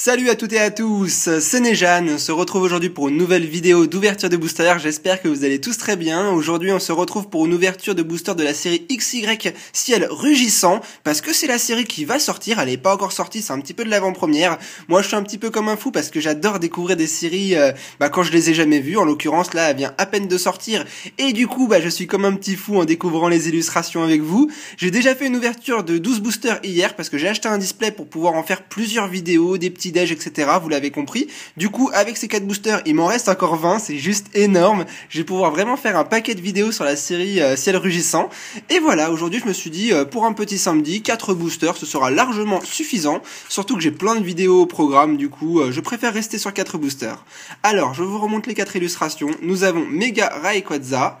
Salut à toutes et à tous, c'est Nejan, on se retrouve aujourd'hui pour une nouvelle vidéo d'ouverture de booster, j'espère que vous allez tous très bien. Aujourd'hui on se retrouve pour une ouverture de booster de la série XY Ciel Rugissant, parce que c'est la série qui va sortir, elle n'est pas encore sortie, c'est un petit peu de l'avant-première. Moi je suis un petit peu comme un fou parce que j'adore découvrir des séries quand je les ai jamais vues, en l'occurrence là elle vient à peine de sortir, et du coup je suis comme un petit fou en découvrant les illustrations avec vous. J'ai déjà fait une ouverture de 12 boosters hier parce que j'ai acheté un display pour pouvoir en faire plusieurs vidéos, des petits déj, etc. Vous l'avez compris. Du coup, avec ces 4 boosters, il m'en reste encore 20. C'est juste énorme. Je vais pouvoir vraiment faire un paquet de vidéos sur la série Ciel Rugissant. Et voilà, aujourd'hui, je me suis dit, pour un petit samedi, 4 boosters, ce sera largement suffisant. Surtout que j'ai plein de vidéos au programme. Du coup, je préfère rester sur 4 boosters. Alors, je vous remonte les 4 illustrations. Nous avons Mega Rayquaza,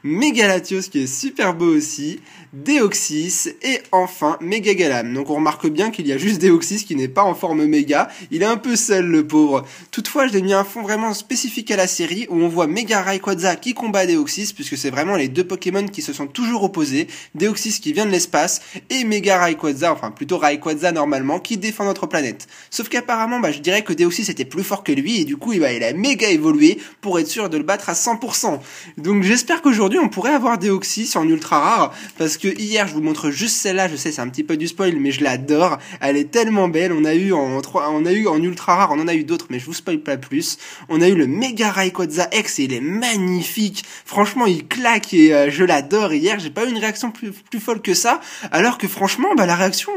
Megalatios qui est super beau aussi, Deoxys et enfin Megagalam. Donc on remarque bien qu'il y a juste Deoxys qui n'est pas en forme méga, il est un peu seul le pauvre. Toutefois je l'ai mis un fond vraiment spécifique à la série où on voit Mega Rayquaza qui combat Deoxys puisque c'est vraiment les deux Pokémon qui se sont toujours opposés, Deoxys qui vient de l'espace et Mega Rayquaza, enfin plutôt Rayquaza normalement, qui défend notre planète. Sauf qu'apparemment je dirais que Deoxys était plus fort que lui et du coup il a méga évolué pour être sûr de le battre à 100%. Donc j'espère qu'aujourd'hui on pourrait avoir Deoxys en ultra rare, parce que hier je vous montre juste celle-là, je sais c'est un petit peu du spoil mais je l'adore, elle est tellement belle. On a eu en ultra rare, on en a eu d'autres mais je vous spoil pas plus. On a eu le Mega Rayquaza X et il est magnifique, franchement il claque et je l'adore. Hier j'ai pas eu une réaction plus folle que ça, alors que franchement la réaction,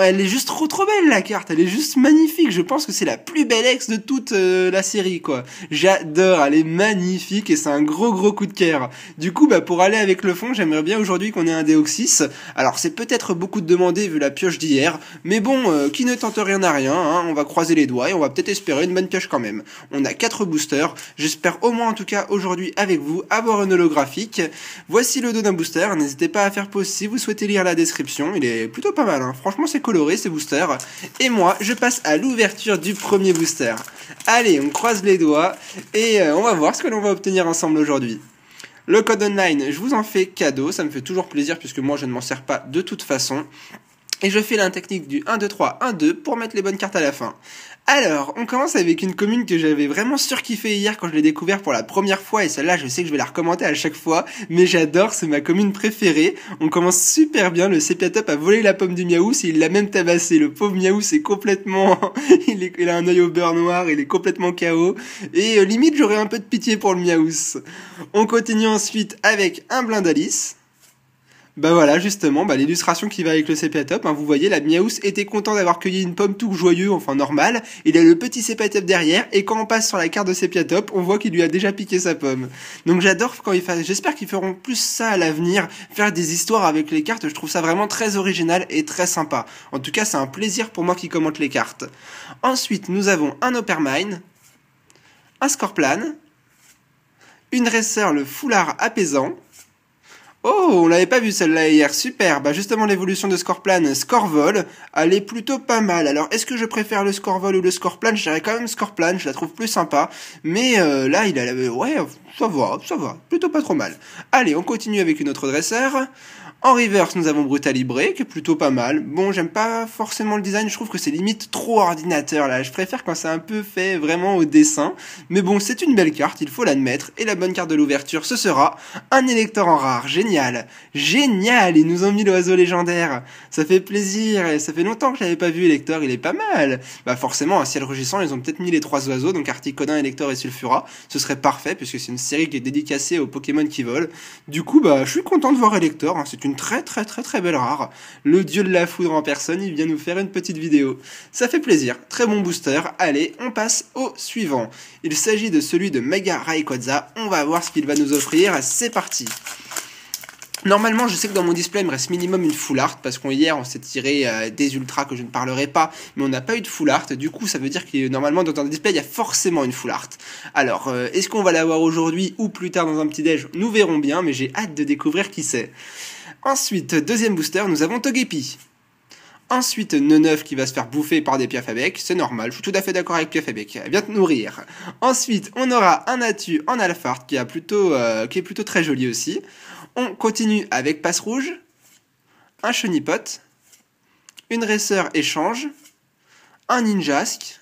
elle est juste trop belle la carte, elle est juste magnifique. Je pense que c'est la plus belle X de toute la série quoi. J'adore, elle est magnifique et c'est un gros coup de cœur. Du coup, pour aller avec le fond, j'aimerais bien aujourd'hui qu'on ait un Deoxys. Alors, c'est peut-être beaucoup de demander vu la pioche d'hier, mais bon, qui ne tente rien n'a rien, hein, on va croiser les doigts et on va peut-être espérer une bonne pioche quand même. On a 4 boosters, j'espère au moins en tout cas aujourd'hui avec vous avoir une holographique. Voici le dos d'un booster, n'hésitez pas à faire pause si vous souhaitez lire la description, il est plutôt pas mal, hein. Franchement c'est coloré ces boosters. Et moi, je passe à l'ouverture du premier booster. Allez, on croise les doigts et on va voir ce que l'on va obtenir ensemble aujourd'hui. Le code online, je vous en fais cadeau, ça me fait toujours plaisir puisque moi je ne m'en sers pas de toute façon. Et je fais la technique du 1, 2, 3, 1, 2 pour mettre les bonnes cartes à la fin. Alors, on commence avec une commune que j'avais vraiment surkiffé hier quand je l'ai découvert pour la première fois, et celle-là je sais que je vais la recommander à chaque fois, mais j'adore, c'est ma commune préférée. On commence super bien, le Sepiatop a volé la pomme du Miaous et il l'a même tabassé. Le pauvre Miaous est complètement... il a un œil au beurre noir, il est complètement KO, et limite j'aurais un peu de pitié pour le Miaous. On continue ensuite avec un Blindalis. Voilà, justement, l'illustration qui va avec le Sepiatop, vous voyez, la Miaous était content d'avoir cueilli une pomme tout joyeux, enfin normal, il a le petit Sepiatop derrière, et quand on passe sur la carte de Sepiatop, on voit qu'il lui a déjà piqué sa pomme. Donc j'adore quand j'espère qu'ils feront plus ça à l'avenir, faire des histoires avec les cartes, je trouve ça vraiment très original et très sympa. En tout cas, c'est un plaisir pour moi qui commente les cartes. Ensuite, nous avons un Oppermine, un Scorplan, une Racer, le foulard apaisant. Oh, on l'avait pas vu celle-là hier, super. Justement l'évolution de Scorplan, Scorvol, elle est plutôt pas mal. Alors est-ce que je préfère le Scorvol ou le Scorplan? Je dirais quand même Scorplan, je la trouve plus sympa. Mais là, ouais, ça va, plutôt pas trop mal. Allez, on continue avec une autre dresseur. En reverse, nous avons Brutalibré, qui est plutôt pas mal. Bon, j'aime pas forcément le design, je trouve que c'est limite trop ordinateur, là. Je préfère quand c'est un peu fait vraiment au dessin. Mais bon, c'est une belle carte, il faut l'admettre. Et la bonne carte de l'ouverture, ce sera un élector en rare. Génial. Génial, ils nous ont mis l'oiseau légendaire. Ça fait plaisir, et ça fait longtemps que je l'avais pas vu, Elector, il est pas mal. Forcément, un ciel rugissant, ils ont peut-être mis les 3 oiseaux, donc Articodin, Elector et Sulfura. Ce serait parfait, puisque c'est une série qui est dédicacée aux Pokémon qui volent. Du coup, je suis content de voir Elector, hein. C'est une très belle rare. Le dieu de la foudre en personne, il vient nous faire une petite vidéo. Ça fait plaisir, très bon booster. Allez, on passe au suivant. Il s'agit de celui de Mega Rayquaza. On va voir ce qu'il va nous offrir. C'est parti. Normalement, je sais que dans mon display, il me reste minimum une full art, parce qu'hier, on s'est tiré des ultras que je ne parlerai pas, mais on n'a pas eu de full art. Du coup, ça veut dire que normalement, dans un display, il y a forcément une full art. Alors, est-ce qu'on va l'avoir aujourd'hui ou plus tard dans un petit déj? Nous verrons bien, mais j'ai hâte de découvrir qui c'est. Ensuite, deuxième booster, nous avons Togepi. Ensuite, Neneuf qui va se faire bouffer par des Piafabec, c'est normal, je suis tout à fait d'accord avec Piafabec, elle vient te nourrir. Ensuite, on aura un Atu en Alphard qui est plutôt très joli aussi. On continue avec Passe Rouge, un Chenipot, une Racer échange, un Ninjask,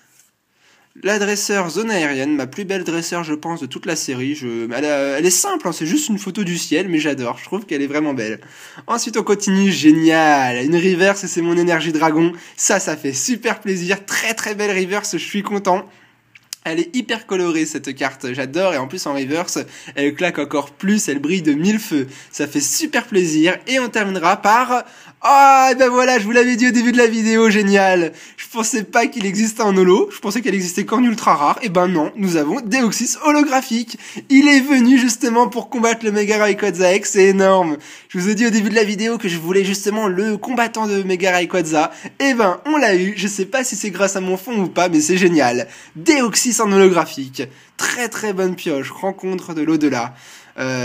La dresseur zone aérienne, ma plus belle dresseur je pense de toute la série. Elle est simple, hein, c'est juste une photo du ciel, mais j'adore, je trouve qu'elle est vraiment belle. Ensuite on continue, génial, une reverse et c'est mon énergie dragon. Ça fait super plaisir, très très belle reverse, je suis content. Elle est hyper colorée cette carte, j'adore, et en plus en reverse, elle claque encore plus, elle brille de mille feux. Ça fait super plaisir, et on terminera par... Ah, et ben voilà, je vous l'avais dit au début de la vidéo, génial. Je pensais pas qu'il existait en holo, je pensais qu'elle existait qu'en ultra rare, et ben non, nous avons Deoxys holographique. Il est venu justement pour combattre le Mega Rayquaza X, c'est énorme. Je vous ai dit au début de la vidéo que je voulais justement le combattant de Mega Rayquaza, et ben on l'a eu, je sais pas si c'est grâce à mon fond ou pas, mais c'est génial. Deoxys en holographique, très très bonne pioche, rencontre de l'au-delà.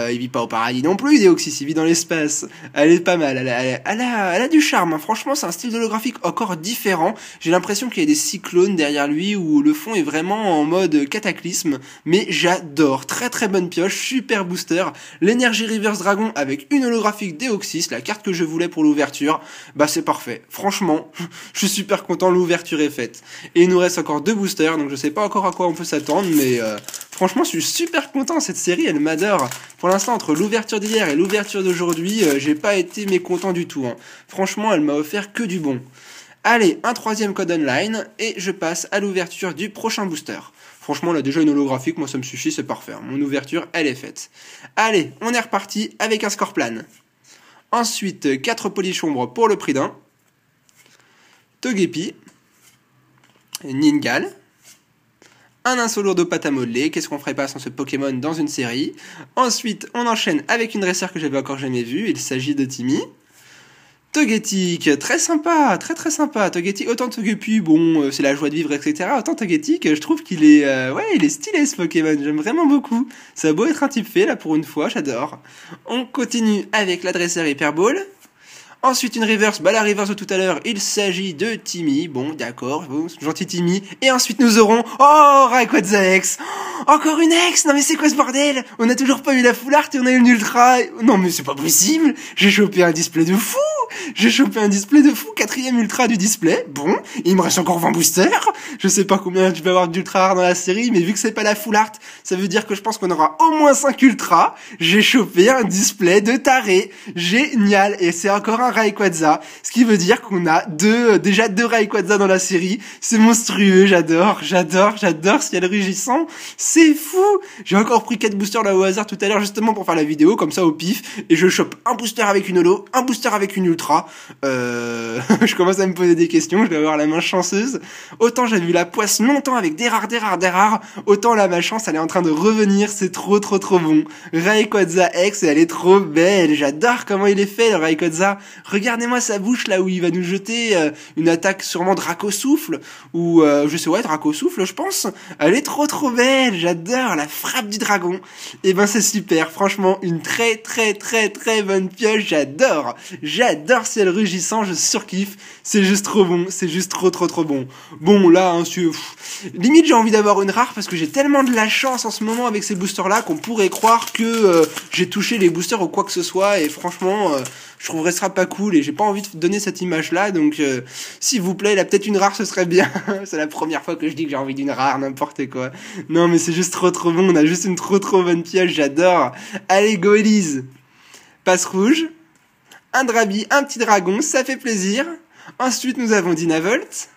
Il vit pas au paradis non plus, Deoxys, il vit dans l'espace. Elle est pas mal, elle a du charme, hein. Franchement c'est un style holographique encore différent. J'ai l'impression qu'il y a des cyclones derrière lui où le fond est vraiment en mode cataclysme, mais j'adore, très très bonne pioche, super booster. L'énergie Reverse Dragon avec une holographique Deoxys, la carte que je voulais pour l'ouverture, bah c'est parfait. Franchement, je suis super content, l'ouverture est faite. Et il nous reste encore 2 boosters, donc je sais pas encore à quoi on peut s'attendre, mais franchement je suis super content, cette série elle m'adore. Pour l'instant, entre l'ouverture d'hier et l'ouverture d'aujourd'hui, j'ai pas été mécontent du tout, hein. Franchement, elle m'a offert que du bon. Allez, un 3e code online, et je passe à l'ouverture du prochain booster. Franchement, là déjà une holographique, moi ça me suffit, c'est parfait. Mon ouverture, elle est faite. Allez, on est reparti avec un score plan. Ensuite, 4 polichombres pour le prix d'un. Togepi. Ningal. Un Insolourdo pâte à modeler, qu'est-ce qu'on ferait pas sans ce Pokémon dans une série. Ensuite, on enchaîne avec une dresseur que j'avais encore jamais vue, il s'agit de Timmy. Togetic, très sympa, très très sympa. Togetic, autant Togepi, bon, c'est la joie de vivre, etc. Autant Togetic, je trouve qu'il est, il est stylé ce Pokémon, j'aime vraiment beaucoup. Ça a beau être un type fait, là, pour une fois, j'adore. On continue avec la dresseur Hyper Ball. Ensuite, une reverse, bah la reverse de tout à l'heure, il s'agit de Timmy, bon, d'accord, bon, gentil Timmy. Et ensuite, nous aurons, oh, Rayquaza X, encore une X, non mais c'est quoi ce bordel? On a toujours pas eu la full art et on a eu une ultra, non mais c'est pas possible, j'ai chopé un display de fou, 4e ultra du display, bon, il me reste encore 20 boosters, je sais pas combien tu vas avoir d'ultra rare dans la série, mais vu que c'est pas la full art, ça veut dire que je pense qu'on aura au moins 5 ultras, j'ai chopé un display de taré, génial, et c'est encore un Rayquaza, ce qui veut dire qu'on a déjà deux Rayquaza dans la série, c'est monstrueux, j'adore, ciel rugissant, c'est fou. J'ai encore pris 4 boosters là au hasard tout à l'heure justement pour faire la vidéo, comme ça au pif, et je chope un booster avec une holo, un booster avec une ultra, je commence à me poser des questions, je vais avoir la main chanceuse, autant j'avais eu la poisse longtemps avec des rares, autant là ma chance elle est en train de revenir, c'est trop bon. Rayquaza X, elle est trop belle, j'adore comment il est fait le Rayquaza. Regardez-moi sa bouche là où il va nous jeter une attaque sûrement Dracosouffle ou je sais Dracosouffle je pense. Elle est trop belle, j'adore la frappe du dragon. Et ben c'est super, franchement une très bonne pioche, j'adore ciel rugissant, je surkiffe, c'est juste trop bon, c'est juste trop bon. Bon là hein, limite j'ai envie d'avoir une rare parce que j'ai tellement de la chance en ce moment avec ces boosters là qu'on pourrait croire que j'ai touché les boosters ou quoi que ce soit et franchement je trouverais ça pas cool et j'ai pas envie de donner cette image là donc s'il vous plaît là peut-être une rare ce serait bien. C'est la première fois que je dis que j'ai envie d'une rare, n'importe quoi. Non mais c'est juste trop bon, on a juste une trop bonne pioche, j'adore. Allez go Elise. Passe rouge, un Drabi, un petit dragon, ça fait plaisir. Ensuite nous avons Dinavolt.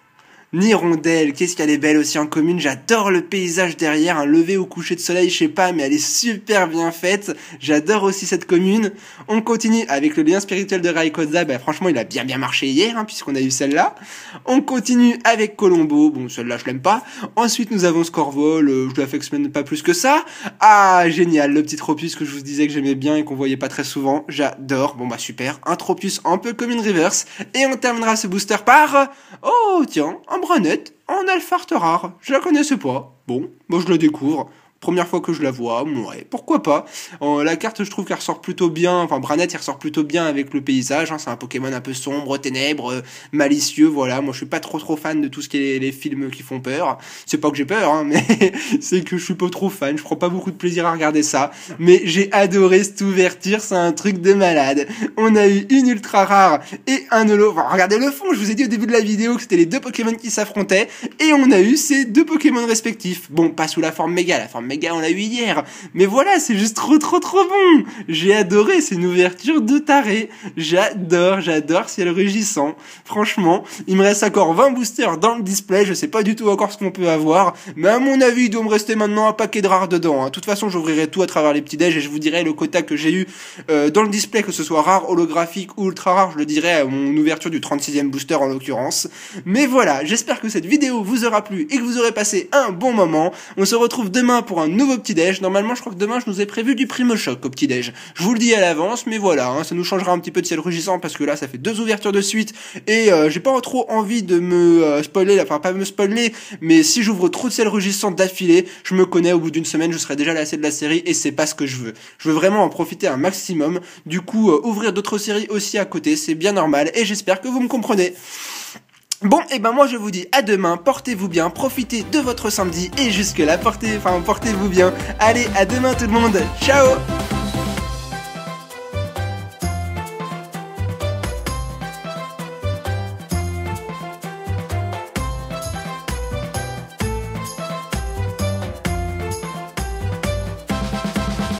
Nirondelle, qu'est-ce qu'elle est belle aussi en commune, j'adore le paysage derrière, un lever au coucher de soleil, je sais pas, mais elle est super bien faite, j'adore aussi cette commune. On continue avec le lien spirituel de Rayquaza, bah franchement il a bien marché hier, hein, puisqu'on a eu celle-là. On continue avec Colombo, bon celle-là je l'aime pas. Ensuite nous avons Scorvol, je l'affectionne pas plus que ça. Ah génial, le petit Tropius que je vous disais que j'aimais bien et qu'on voyait pas très souvent, j'adore, bon bah super, un Tropius un peu comme une reverse. Et on terminera ce booster par, oh tiens, Bronette en alpha rare, je la connaissais pas, bon, moi je la découvre, Première fois que je la vois, ouais, pourquoi pas. La carte, je trouve qu'elle ressort plutôt bien, enfin Branette, il ressort plutôt bien avec le paysage, hein, c'est un Pokémon un peu sombre, ténèbres, malicieux, voilà. Moi, je suis pas trop fan de tout ce qui est les films qui font peur. C'est pas que j'ai peur, hein, mais c'est que je suis pas trop fan, je prends pas beaucoup de plaisir à regarder ça. Mais j'ai adoré cette ouverture, c'est un truc de malade. On a eu une ultra rare et un holo. Enfin, regardez le fond, je vous ai dit au début de la vidéo que c'était les deux Pokémon qui s'affrontaient, et on a eu ces deux Pokémon respectifs. Bon, pas sous la forme méga, la forme méga on l'a eu hier, mais voilà, c'est juste trop bon. J'ai adoré, c'est une ouverture de taré. J'adore Ciel Rugissant. Franchement, il me reste encore 20 boosters dans le display, je sais pas du tout encore ce qu'on peut avoir, mais à mon avis, il doit me rester maintenant un paquet de rares dedans. De toute façon, j'ouvrirai tout à travers les petits déj et je vous dirai le quota que j'ai eu dans le display, que ce soit rare, holographique ou ultra rare, je le dirai à mon ouverture du 36e booster en l'occurrence. Mais voilà, j'espère que cette vidéo vous aura plu et que vous aurez passé un bon moment. On se retrouve demain pour un nouveau petit déj. Normalement, je crois que demain, je nous ai prévu du Primo Choc au petit déj. Je vous le dis à l'avance, mais voilà, hein, ça nous changera un petit peu de Ciel Rugissant parce que là, ça fait 2 ouvertures de suite et j'ai pas trop envie de me spoiler, enfin pas me spoiler, mais si j'ouvre trop de Ciel Rugissant d'affilée, je me connais, au bout d'une semaine, je serai déjà lassé de la série et c'est pas ce que je veux. Je veux vraiment en profiter un maximum. Du coup, ouvrir d'autres séries aussi à côté, c'est bien normal et j'espère que vous me comprenez. Bon, et ben moi je vous dis à demain, portez-vous bien, profitez de votre samedi et jusque là, portez-vous bien. Allez, à demain tout le monde, ciao!